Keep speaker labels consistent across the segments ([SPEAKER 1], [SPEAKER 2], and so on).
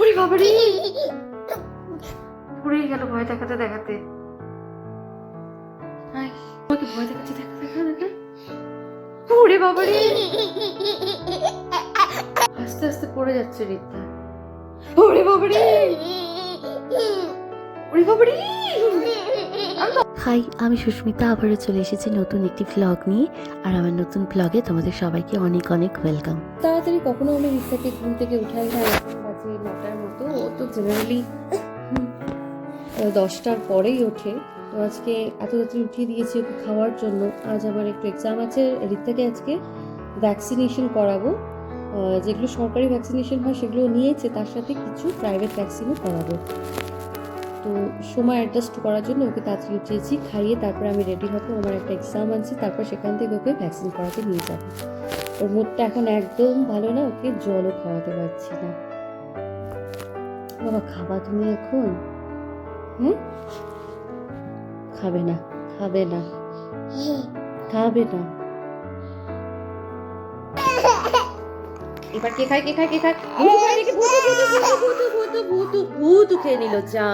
[SPEAKER 1] ওরে বাবারে, পড়েই গেল ভয় দেখাতে দেখাতে। আমাকে ভয় দেখাচ্ছে, দেখা দেখা দেখা। ওরে বাবারে, আস্তে আস্তে পড়ে যাচ্ছে রিদ্ধা। ওরে বাবারে, ওরে বাবারে।
[SPEAKER 2] হাই, আমি সুস্মিতা, আবারও চলে এসেছি নতুন একটি ভ্লগ নিয়ে। আর আমার নতুন ভ্লগে তোমাদের সবাইকে অনেক অনেক ওয়েলকাম।
[SPEAKER 1] তাড়াতাড়ি কখনো আমি রিদ্ধাকে ঘুম থেকে উঠাই না, বাজে 9টার মতো। ও তো জেনারেলি 10টার পরেই ওঠে। তো আজকে এত তাড়াতাড়ি উঠিয়ে দিয়েছি ওকে খাওয়ার জন্য। আজ আবার একটু এক্সাম আছে। রিদ্ধাকে আজকে ভ্যাকসিনেশন করাবো। যেগুলো সরকারি ভ্যাকসিনেশন হয় সেগুলো নিয়েছে, তার সাথে কিছু প্রাইভেট ভ্যাকসিনও করাবো। তো সময় অ্যাডজাস্ট করার জন্য ওকে তাড়াতাড়ি উঠিয়েছি, খাইয়ে তারপর আমি রেডি হবো। আমার একটা এক্সাম আছে, তারপর সেখান থেকে ওকে ভ্যাকসিন করাতে নিয়ে যাবো। ওর মুডটা এখন একদম ভালো না, ওকে জলও খাওয়াতে পারছি না। বাবা খাবা তুমি এখন? খাবে না, খাবে না, খাবে না। এবার কে খায়, কে খায়, কে খায়? ভূত খেয়ে নিল, যা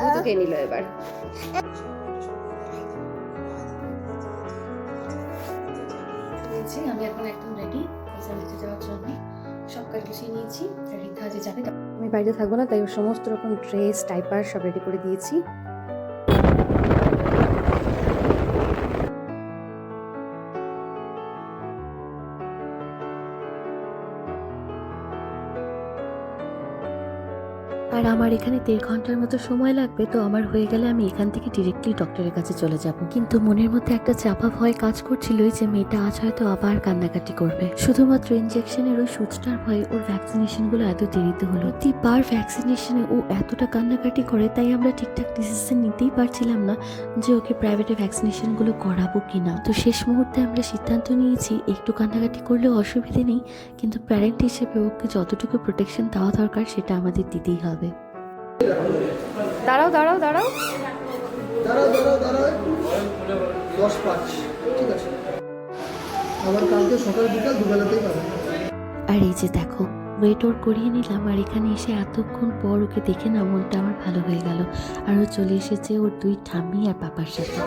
[SPEAKER 1] ভূত খেয়ে নিল। এবার আমি এখন একদম রেডি এক্সাম দিতে যাওয়ার জন্য। সব কাজ গুছিয়ে নিয়েছি। রিদ্ধা যে যাবে, আমি বাইরে থাকবো না, তাই ওর সমস্ত রকম ড্রেস, টাইপার সব রেডি করে দিয়েছি।
[SPEAKER 2] আর আমার এখানে 1.5 ঘন্টার মতো সময় লাগবে, তো আমার হয়ে গেলে আমি এখান থেকে ডিরেক্টলি ডক্টরের কাছে চলে যাব। কিন্তু মনের মধ্যে একটা চাপা ভয় কাজ করছিল যে মেয়েটা আজ হয়তো আবার কান্নাকাটি করবে, শুধুমাত্র ইনজেকশনের ওই সূচটার ভয়ে। ওর ভ্যাকসিনেশনগুলো এত দেরিতে হলো, প্রতিবার ভ্যাকসিনেশনে ও এতটা কান্নাকাটি করে, তাই আমরা ঠিকঠাক ডিসিশন নিতেই পারছিলাম না যে ওকে প্রাইভেটে ভ্যাকসিনেশনগুলো করাবো কিনা। তো শেষ মুহূর্তে আমরা সিদ্ধান্ত নিয়েছি একটু কান্নাকাটি করলেও অসুবিধে নেই, কিন্তু প্যারেন্ট হিসেবে ওকে যতটুকু প্রোটেকশন দেওয়া দরকার সেটা আমাদের দিতেই হবে।
[SPEAKER 1] দাঁড়াও দাঁড়াও দাঁড়াও
[SPEAKER 3] দাঁড়াও দাঁড়াও দাঁড়াও 10:05, ঠিক আছে? আবার কালকে সকাল বিকাল দুবেলাতেই পাবেন।
[SPEAKER 2] আর এই যে দেখো, ওয়েট ওর করিয়ে নিলাম, আর এখানে এসে এতক্ষণ পর ওকে দেখে না মনটা আমার ভালো হয়ে গেল। আর ও চলে এসেছে ওর 2 ঠাম্মি আর পাপার সাথে।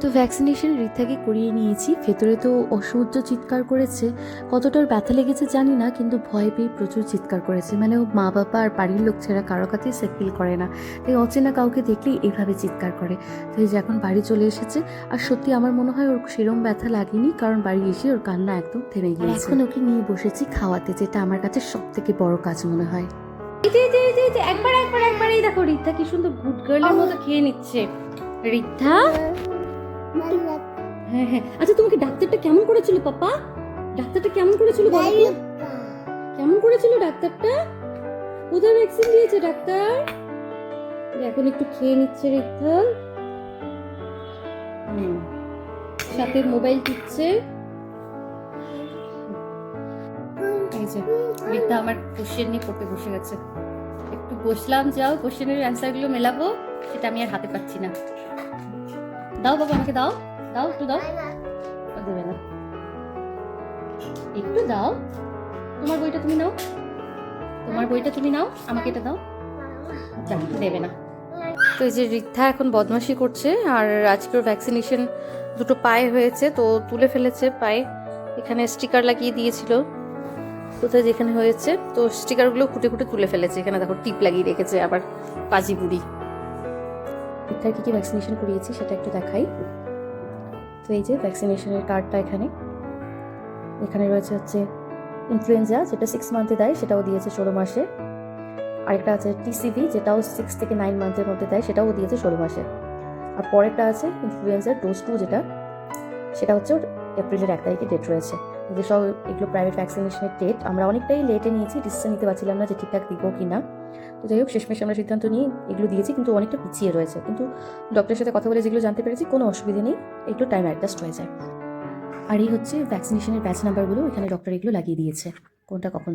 [SPEAKER 2] তো ভ্যাকসিনেশন রিদ্ধাকে করিয়ে নিয়েছি। ভেতরে তো অসহ্য চিৎকার করেছে, কতটার ব্যথা লেগেছে জানি না, কিন্তু ভয় পেয়ে প্রচুর চিৎকার করেছে। মানে ও মা বাবা আর বাড়ির লোক ছাড়া কারো কাছেই সেফ ফিল করে না, তাই অচেনা কাউকে দেখলেই এইভাবে চিৎকার করে। তো এই যে এখন বাড়ি চলে এসেছে। আর সত্যি আমার মনে হয় ওর সেরম ব্যথা লাগেনি, কারণ বাড়ি এসে ওর কান্না একদম থেমে গিয়েছে। এখন ওকে নিয়ে বসেছি খাওয়াতে, যেটা আমার কাছে সব থেকে বড় কাজ মনে হয়।
[SPEAKER 1] একবার একবার একবার এই দেখো রিদ্ধা কি সুন্দর গুড গার্লের মতো খেয়ে নিচ্ছে। রিদ্ধা, হ্যাঁ হ্যাঁ। আচ্ছা তোমাকে ডাক্তারটা কেমন করেছিল পাপা? ডাক্তারটা কেমন করেছিল বলো তো? কেমন করেছিল ডাক্তারটা? কোথায় ভ্যাকসিন দিয়েছে ডাক্তার? এখন একটু খেয়ে নিচ্ছে রিদ্ধা। সাথে মোবাইল টিপছে। এই যে রিদ্ধা আমার কোশ্চেন নিয়ে পড়তে বসে গেছে। একটু বসলাম, যাও কোশ্চেনের অ্যান্সার গুলো মেলাবো, সেটা আমি আর হাতে পাচ্ছি না। দাও বাবা, আমাকে দাও, দাও একটু দাও। দেবে না, একটু দাও। তোমার বইটা তুমি নাও, তোমার বইটা তুমি নাও, আমাকে এটা দাও। দেবে না। তো এই যে রিদ্ধা এখন বদমাশি করছে। আর আজকের ভ্যাকসিনেশন 2টো পায়ে হয়েছে, তো তুলে ফেলেছে পায়ে। এখানে স্টিকার লাগিয়ে দিয়েছিল কোথায় যেখানে হয়েছে, তো স্টিকারগুলো খুঁটে খুঁটে তুলে ফেলেছে। এখানে দেখো টিপ লাগিয়ে রেখেছে আবার, পাজি বুড়ি। রিদ্ধার কি কি ভ্যাকসিনেশন করিয়েছি সেটা একটু দেখাই। তো এই যে ভ্যাকসিনেশনের কার্ডটা এখানে রয়েছে হচ্ছে ইনফ্লুয়েঞ্জা, যেটা 6 মান্থে দেয়, সেটাও দিয়েছে 16 মাসে। আরেকটা আছে টিসিভি, যেটাও 6 থেকে 9 মান্থের মধ্যে দেয়, সেটাও দিয়েছে 16 মাসে। আর পরেরটা আছে ইনফ্লুয়েঞ্জার ডোজ 2, সেটা হচ্ছে ওর এপ্রিলের 1 তারিখে ডেট রয়েছে। যে সব এগুলো প্রাইভেট ভ্যাকসিনেশনের ডেট। আমরা অনেকটাই লেটে নিয়েছি, ডিসিশন নিতে পারছিলাম না যে ঠিকঠাক দিব কি না। তো যাই হোক, শেষমেশ আমরা সিদ্ধান্ত নিয়ে এগুলো দিয়েছি, কিন্তু অনেকটা পিছিয়ে রয়েছে। কিন্তু ডক্টরের সাথে কথা বলে যেগুলো জানতে পেরেছি, কোনো অসুবিধা নেই, একটু টাইম অ্যাডজাস্ট হয়ে যায়। আর এই হচ্ছে ভ্যাকসিনেশনের ব্যাচ নাম্বারগুলো, এখানে ডক্টর এগুলো লাগিয়ে দিয়েছে। কোনটা কখন